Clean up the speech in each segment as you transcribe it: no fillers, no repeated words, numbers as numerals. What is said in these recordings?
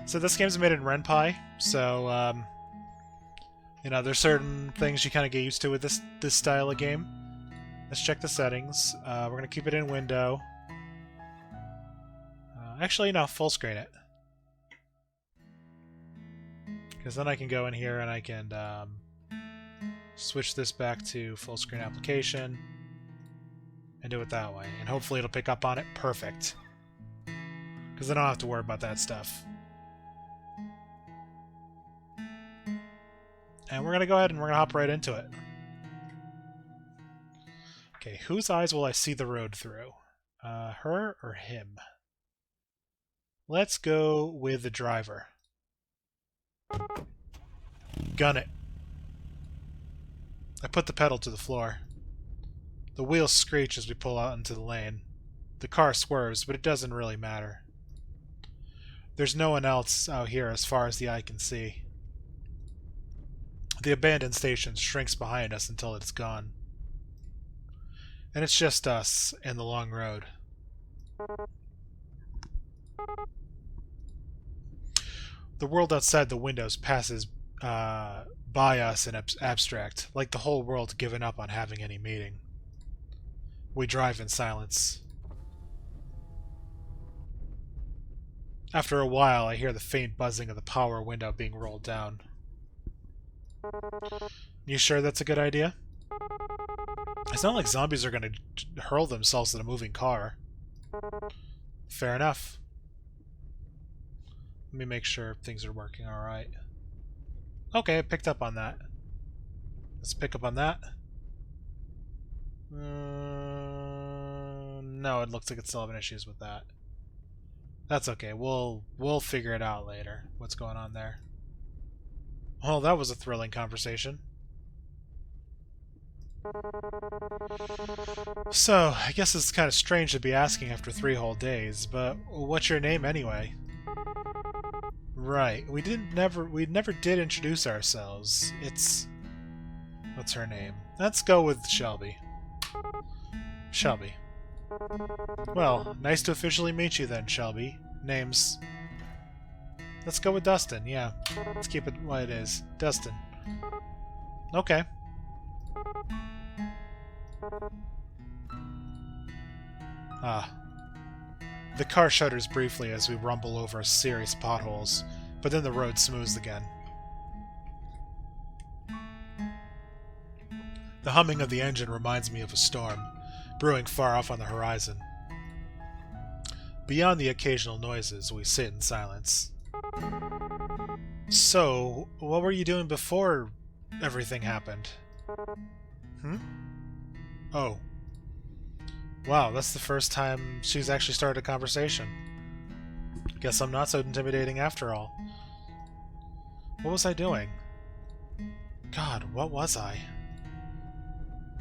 So this game's made in Ren'Py, so you know, there's certain things you kind of get used to with this style of game. Let's check the settings. We're gonna keep it in window. Actually, no, full screen it, because then I can go in here and I can switch this back to full screen application and do it that way, and hopefully it'll pick up on it. Perfect, because I don't have to worry about that stuff. And we're gonna go ahead and we're gonna hop right into it. Okay, whose eyes will I see the road through? Her or him? Let's go with the driver. Gun it. I put the pedal to the floor. The wheels screech as we pull out into the lane. The car swerves, but it doesn't really matter. There's no one else out here as far as the eye can see. The abandoned station shrinks behind us until it's gone. And it's just us and the long road. The world outside the windows passes by us in abstract, like the whole world given up on having any meaning. We drive in silence. After a while, I hear the faint buzzing of the power window being rolled down. You sure that's a good idea? It's not like zombies are going to hurl themselves at a moving car. Fair enough. Let me make sure things are working alright. Okay, I picked up on that. Let's pick up on that. No, it looks like it's still having issues with that. That's okay. We'll figure it out later. What's going on there? Well, that was a thrilling conversation. So, I guess it's kind of strange to be asking after 3 whole days, but what's your name anyway? Right, we never did introduce ourselves. It's... what's her name? Let's go with Shelby. Shelby. Well, nice to officially meet you then, Shelby. Name's... let's go with Dustin, yeah. Let's keep it what it is. Dustin. Okay. Ah. The car shudders briefly as we rumble over a series of potholes, but then the road smooths again. The humming of the engine reminds me of a storm, brewing far off on the horizon. Beyond the occasional noises, we sit in silence. So, what were you doing before everything happened? Oh. Wow, that's the first time she's actually started a conversation. Guess I'm not so intimidating after all. What was I doing? God, what was I?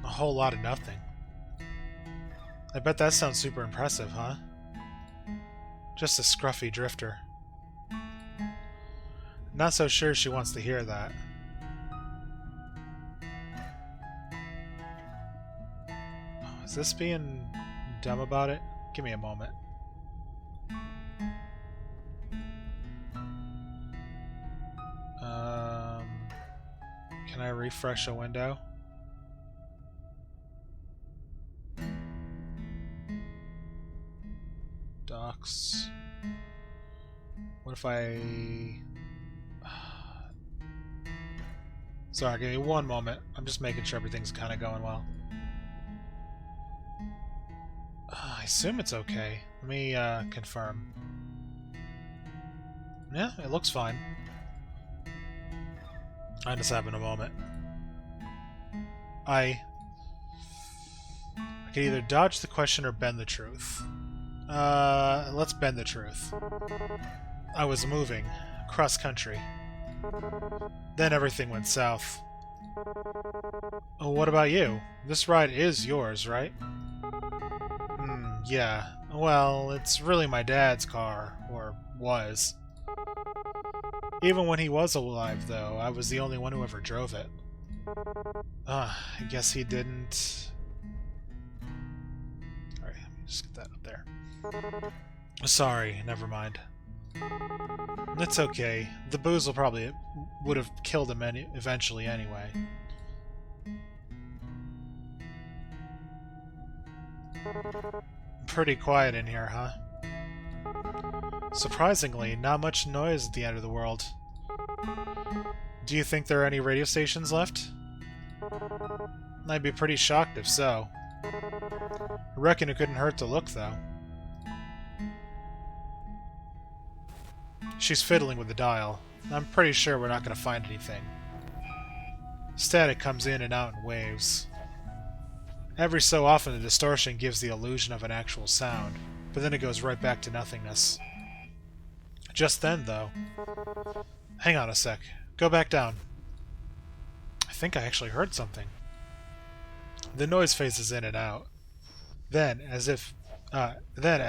A whole lot of nothing. I bet that sounds super impressive, huh? Just a scruffy drifter. Not so sure she wants to hear that. Oh, is this being dumb about it? Give me a moment. Can I refresh a window? Docs. What if I... Sorry, give me one moment. I'm just making sure everything's kind of going well. I assume it's okay. Let me confirm. Yeah, it looks fine. I'm just having a moment. I can either dodge the question or bend the truth. Let's bend the truth. I was moving cross country. Then everything went south. Oh, what about you? This ride is yours, right? Yeah. Well, it's really my dad's car, or was. Even when he was alive, though, I was the only one who ever drove it. I guess he didn't... Alright, let me just get that up there. Sorry, never mind. It's okay. The booze would have killed him eventually anyway. Pretty quiet in here, huh? Surprisingly, not much noise at the end of the world. Do you think there are any radio stations left? I'd be pretty shocked if so. I reckon it couldn't hurt to look, though. She's fiddling with the dial. I'm pretty sure we're not going to find anything. Static comes in and out in waves. Every so often the distortion gives the illusion of an actual sound, but then it goes right back to nothingness. Just then, though... Hang on a sec. Go back down. I think I actually heard something. The noise phases in and out. Then, as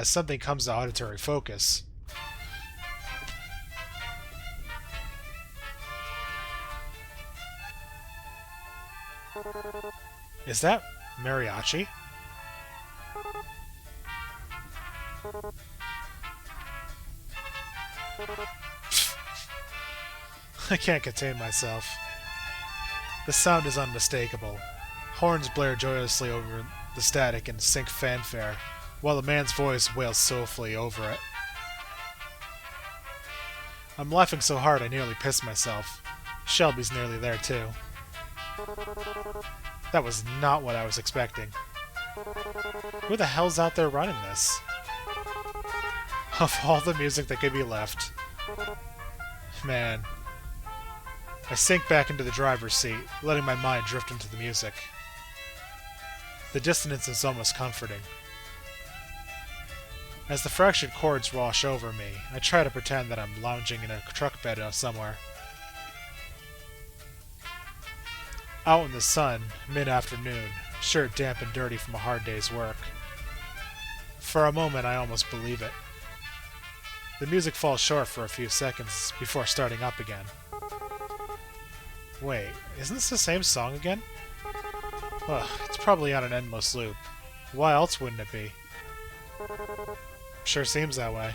something comes to auditory focus... Is that mariachi? I can't contain myself. The sound is unmistakable. Horns blare joyously over the static in sync fanfare, while a man's voice wails soulfully over it. I'm laughing so hard I nearly piss myself. Shelby's nearly there too. That was not what I was expecting. Who the hell's out there running this? Of all the music that could be left. Man. I sink back into the driver's seat, letting my mind drift into the music. The dissonance is almost comforting. As the fractured chords wash over me, I try to pretend that I'm lounging in a truck bed somewhere. Out in the sun, mid-afternoon, shirt damp and dirty from a hard day's work. For a moment, I almost believe it. The music falls short for a few seconds before starting up again. Wait, isn't this the same song again? Ugh, it's probably on an endless loop. Why else wouldn't it be? Sure seems that way.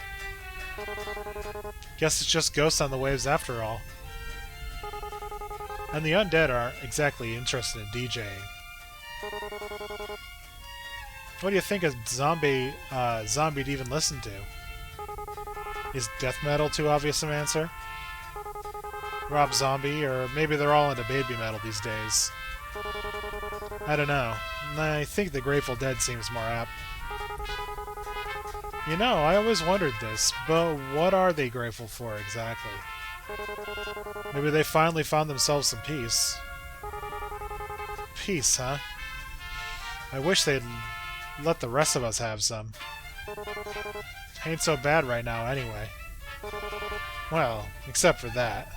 Guess it's just ghosts on the waves after all. And the undead aren't exactly interested in DJing. What do you think a zombie'd even listen to? Is death metal too obvious an answer? Rob Zombie, or maybe they're all into baby metal these days. I don't know. I think the Grateful Dead seems more apt. You know, I always wondered this, but what are they grateful for exactly? Maybe they finally found themselves some peace. Peace, huh? I wish they'd let the rest of us have some. Ain't so bad right now, anyway. Well, except for that.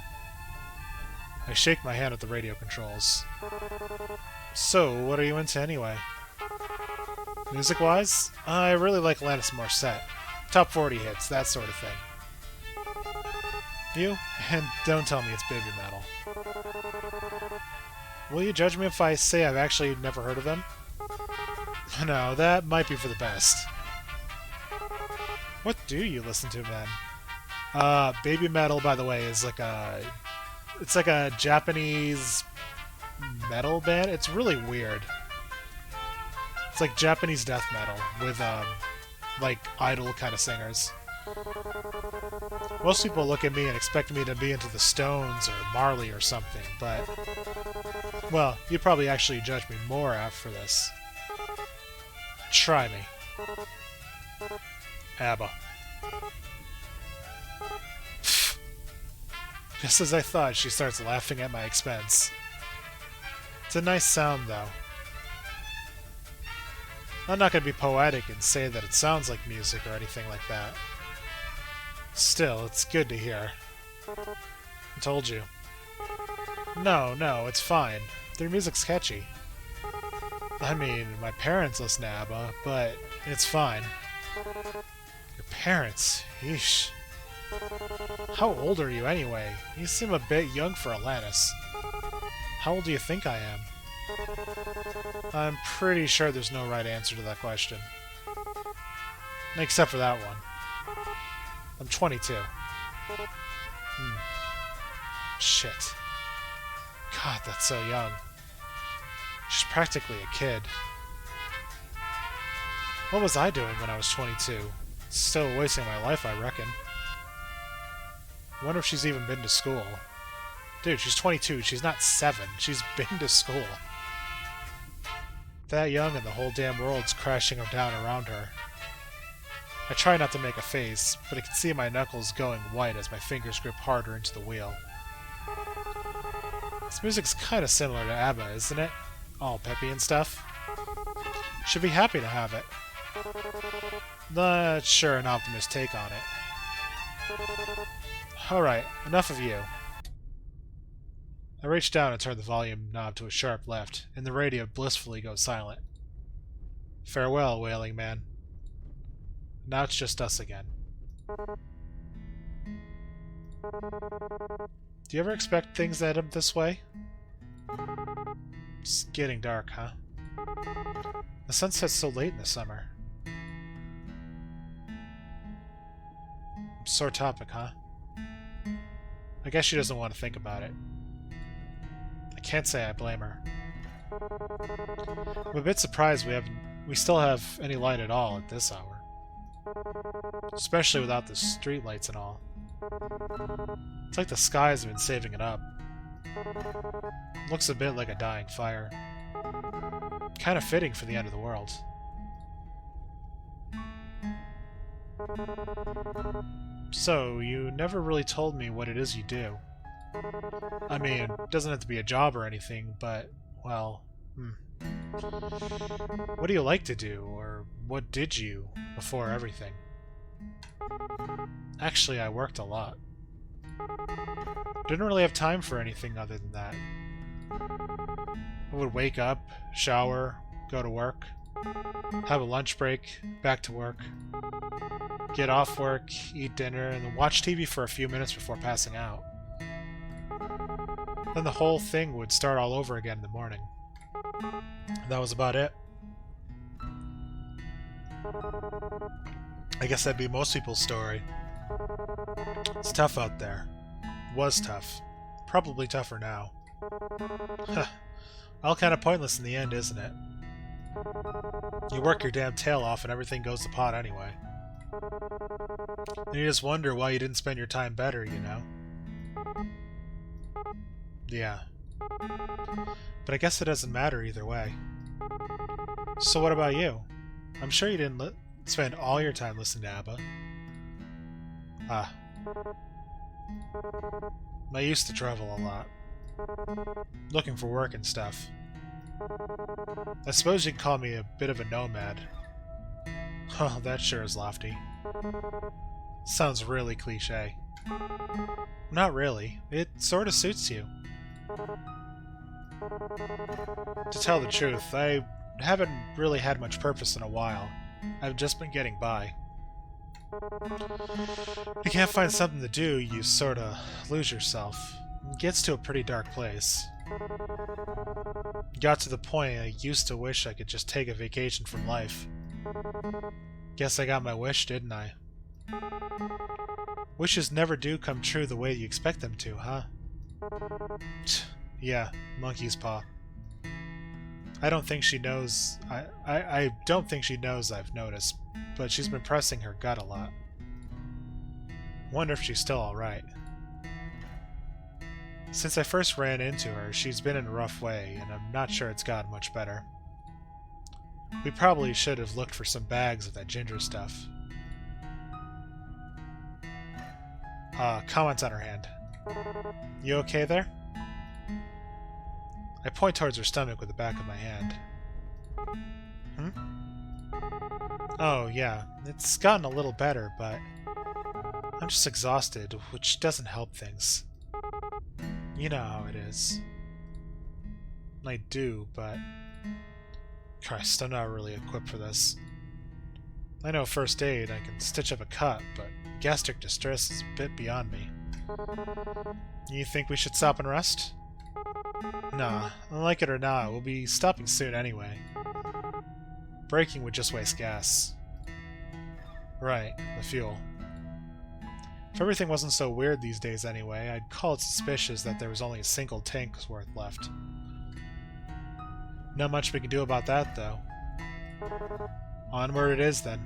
I shake my hand at the radio controls. So, what are you into anyway? Music-wise? I really like Alanis Morissette. Top 40 hits, that sort of thing. You? And don't tell me it's baby metal. Will you judge me if I say I've actually never heard of them? No, that might be for the best. What do you listen to, then? Baby metal, by the way, is like a... It's like a Japanese metal band. It's really weird. It's like Japanese death metal with, like, idol kind of singers. Most people look at me and expect me to be into the Stones or Marley or something, but... Well, you'd probably actually judge me more after this. Try me. ABBA. Just as I thought, she starts laughing at my expense. It's a nice sound, though. I'm not going to be poetic and say that it sounds like music or anything like that. Still, it's good to hear. I told you. No, it's fine. Their music's catchy. I mean, my parents listen to ABBA, but it's fine. Your parents? Yeesh. How old are you anyway? You seem a bit young for Alanis. How old do you think I am? I'm pretty sure there's no right answer to that question. Except for that one. I'm 22. Shit. God, that's so young. She's practically a kid. What was I doing when I was 22? Still wasting my life, I reckon. Wonder if she's even been to school. Dude, she's 22. She's not 7. She's been to school. That young and the whole damn world's crashing down around her. I try not to make a face, but I can see my knuckles going white as my fingers grip harder into the wheel. This music's kinda similar to ABBA, isn't it? All peppy and stuff. Should be happy to have it. Not sure an optimist take on it. Alright, enough of you. I reach down and turn the volume knob to a sharp left, and the radio blissfully goes silent. Farewell, Wailing Man. Now it's just us again. Do you ever expect things to end up this way? It's getting dark, huh? The sun sets so late in the summer. Sore topic, huh? I guess she doesn't want to think about it. I can't say I blame her. I'm a bit surprised we still have any light at all at this hour. Especially without the streetlights and all. It's like the skies have been saving it up. Looks a bit like a dying fire. Kind of fitting for the end of the world. So, you never really told me what it is you do. I mean, it doesn't have to be a job or anything, but, well, What do you like to do, or what did you before everything? Actually, I worked a lot. Didn't really have time for anything other than that. I would wake up, shower, go to work, have a lunch break, back to work, get off work, eat dinner, and then watch TV for a few minutes before passing out. Then the whole thing would start all over again in the morning. That was about it. I guess that'd be most people's story. It's tough out there. Was tough. Probably tougher now. All kind of pointless in the end, isn't it? You work your damn tail off and everything goes to pot anyway. And you just wonder why you didn't spend your time better, you know? Yeah. But I guess it doesn't matter either way. So what about you? I'm sure you didn't spend all your time listening to ABBA. Ah. I used to travel a lot. Looking for work and stuff. I suppose you'd call me a bit of a nomad. Oh, that sure is lofty. Sounds really cliché. Not really. It sort of suits you. To tell the truth, I haven't really had much purpose in a while. I've just been getting by. You can't find something to do, you sorta lose yourself. It gets to a pretty dark place. Got to the point I used to wish I could just take a vacation from life. Guess I got my wish, didn't I? Wishes never do come true the way you expect them to, huh? Yeah, monkey's paw. I don't think she knows... I don't think she knows I've noticed, but she's been pressing her gut a lot. Wonder if she's still alright. Since I first ran into her, she's been in a rough way, and I'm not sure it's gotten much better. We probably should have looked for some bags of that ginger stuff. Comment on her hand. You okay there? I point towards her stomach with the back of my hand. Oh, yeah. It's gotten a little better, but I'm just exhausted, which doesn't help things. You know how it is. I do, but... Christ, I'm not really equipped for this. I know first aid, I can stitch up a cut, but gastric distress is a bit beyond me. You think we should stop and rest? Nah, like it or not, we'll be stopping soon anyway. Braking would just waste gas. Right, the fuel. If everything wasn't so weird these days anyway, I'd call it suspicious that there was only a single tank's worth left. Not much we can do about that, though. Onward it is, then.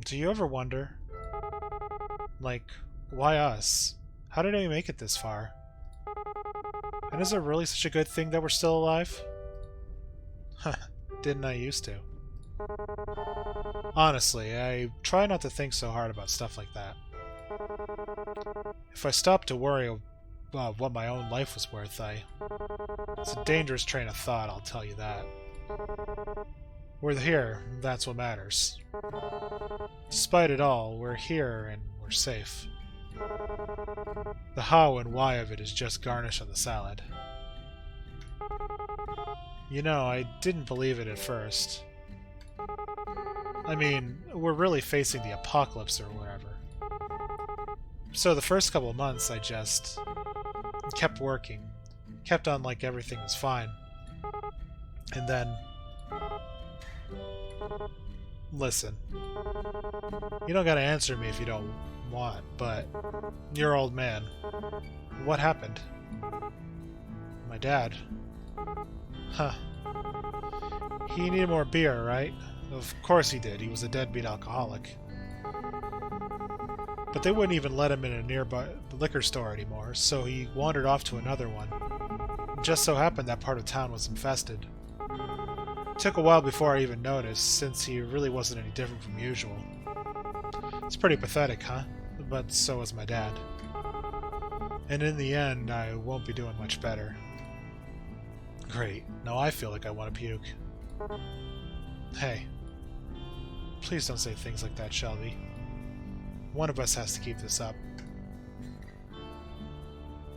Do you ever wonder, like, why us? How did we make it this far? And is it really such a good thing that we're still alive? Huh, didn't I used to? Honestly, I try not to think so hard about stuff like that. If I stopped to worry about what my own life was worth, it's a dangerous train of thought, I'll tell you that. We're here, that's what matters. Despite it all, we're here and we're safe. The how and why of it is just garnish on the salad. You know, I didn't believe it at first. I mean, we're really facing the apocalypse or whatever. So the first couple of months I just kept working. Kept on like everything was fine. And then... Listen. You don't gotta answer me if you don't want, but... You're old man. What happened? My dad. Huh. He needed more beer, right? Of course he did. He was a deadbeat alcoholic. But they wouldn't even let him in a nearby liquor store anymore, so he wandered off to another one. It just so happened that part of town was infested. It took a while before I even noticed, since he really wasn't any different from usual. It's pretty pathetic, huh? But so was my dad. And in the end, I won't be doing much better. Great. Now I feel like I want to puke. Hey. Please don't say things like that, Shelby. One of us has to keep this up.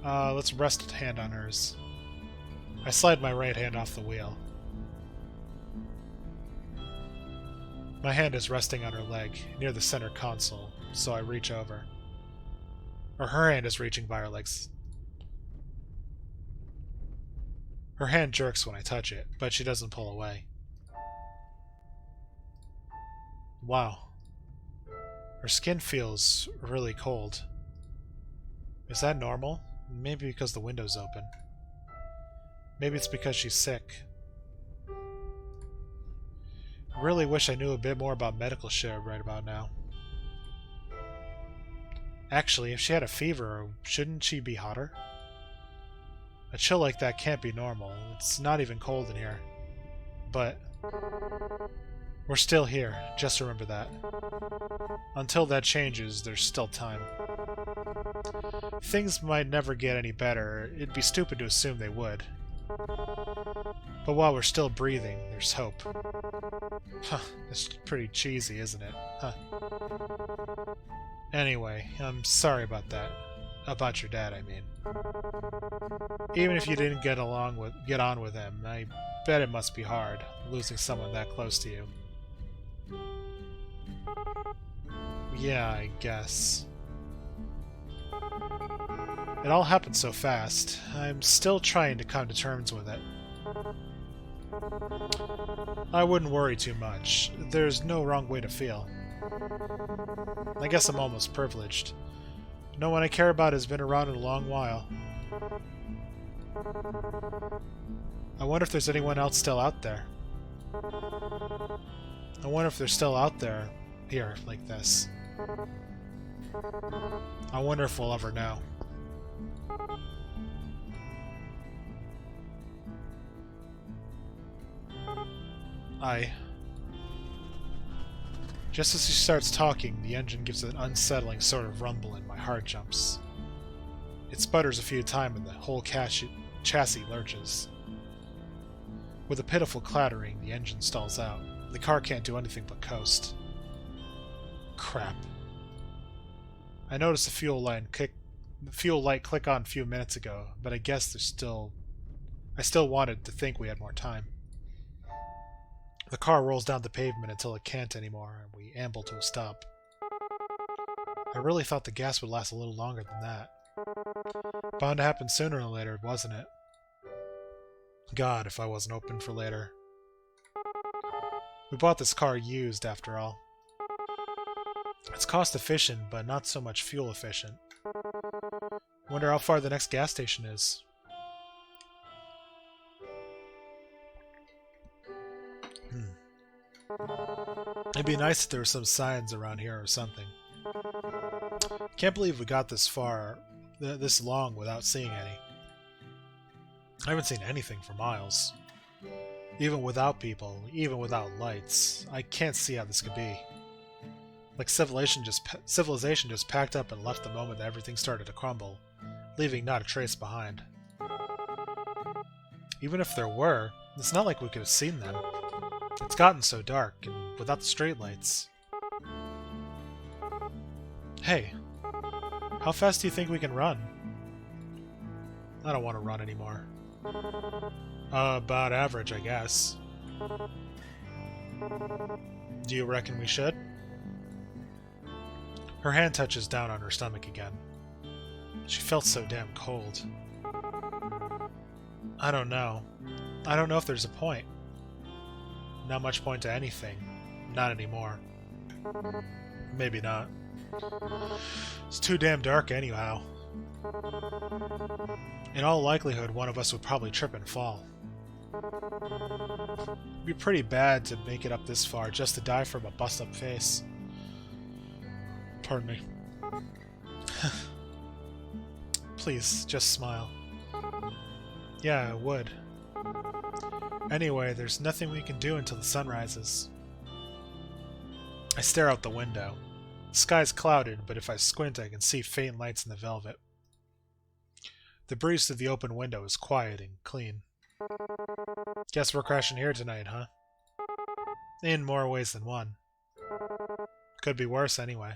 Let's rest a hand on hers. I slide my right hand off the wheel. My hand is resting on her leg, near the center console, so I reach over. Or her hand is reaching by her legs. Her hand jerks when I touch it, but she doesn't pull away. Wow. Her skin feels really cold. Is that normal? Maybe because the window's open. Maybe it's because she's sick. Really wish I knew a bit more about medical shit right about now. Actually, if she had a fever, shouldn't she be hotter? A chill like that can't be normal. It's not even cold in here. But... we're still here, just remember that. Until that changes, there's still time. Things might never get any better. It'd be stupid to assume they would. But while we're still breathing, there's hope. Huh, it's pretty cheesy, isn't it? Huh. Anyway, I'm sorry about that. About your dad, I mean. Even if you didn't get on with him, I bet it must be hard, losing someone that close to you. Yeah, I guess. It all happened so fast. I'm still trying to come to terms with it. I wouldn't worry too much. There's no wrong way to feel. I guess I'm almost privileged. No one I care about has been around in a long while. I wonder if there's anyone else still out there. I wonder if they're still out there, here, like this. I wonder if we'll ever know. Just as she starts talking, the engine gives an unsettling sort of rumble and my heart jumps. It sputters a few times and the whole chassis lurches. With a pitiful clattering, the engine stalls out. The car can't do anything but coast. Crap. I noticed the fuel light click on a few minutes ago, but I guess I still wanted to think we had more time. The car rolls down the pavement until it can't anymore, and we amble to a stop. I really thought the gas would last a little longer than that. Bound to happen sooner or later, wasn't it? God, if I wasn't open for later. We bought this car used, after all. It's cost efficient, but not so much fuel efficient. Wonder how far the next gas station is. It'd be nice if there were some signs around here or something. Can't believe we got this far, this long without seeing any. I haven't seen anything for miles. Even without people, even without lights, I can't see how this could be. Like civilization just packed up and left the moment that everything started to crumble, leaving not a trace behind. Even if there were, it's not like we could have seen them. It's gotten so dark, and without the streetlights. Hey, how fast do you think we can run? I don't want to run anymore. About average, I guess. Do you reckon we should? Her hand touches down on her stomach again. She felt so damn cold. I don't know. I don't know if there's a point. Not much point to anything. Not anymore. Maybe not. It's too damn dark anyhow. In all likelihood, one of us would probably trip and fall. It'd be pretty bad to make it up this far just to die from a bust-up face. Pardon me. Please, just smile. Yeah, it would. Anyway, there's nothing we can do until the sun rises. I stare out the window. The sky's clouded, but if I squint I can see faint lights in the velvet. The breeze through the open window is quiet and clean. Guess we're crashing here tonight, huh? In more ways than one. Could be worse anyway.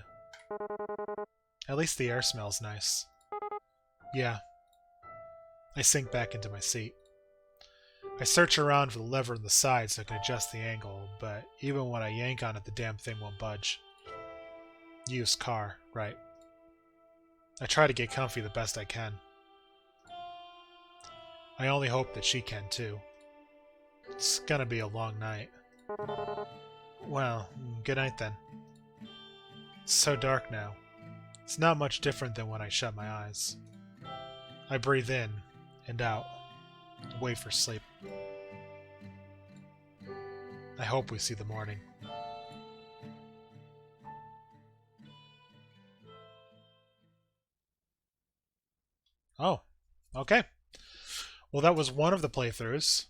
At least the air smells nice. Yeah. I sink back into my seat. I search around for the lever on the side so I can adjust the angle, but even when I yank on it, the damn thing won't budge. Used car, right. I try to get comfy the best I can. I only hope that she can too. It's gonna be a long night. Well, good night then. It's so dark now. It's not much different than when I shut my eyes. I breathe in and out. Wait for sleep. I hope we see the morning. Oh, okay. Well, that was one of the playthroughs.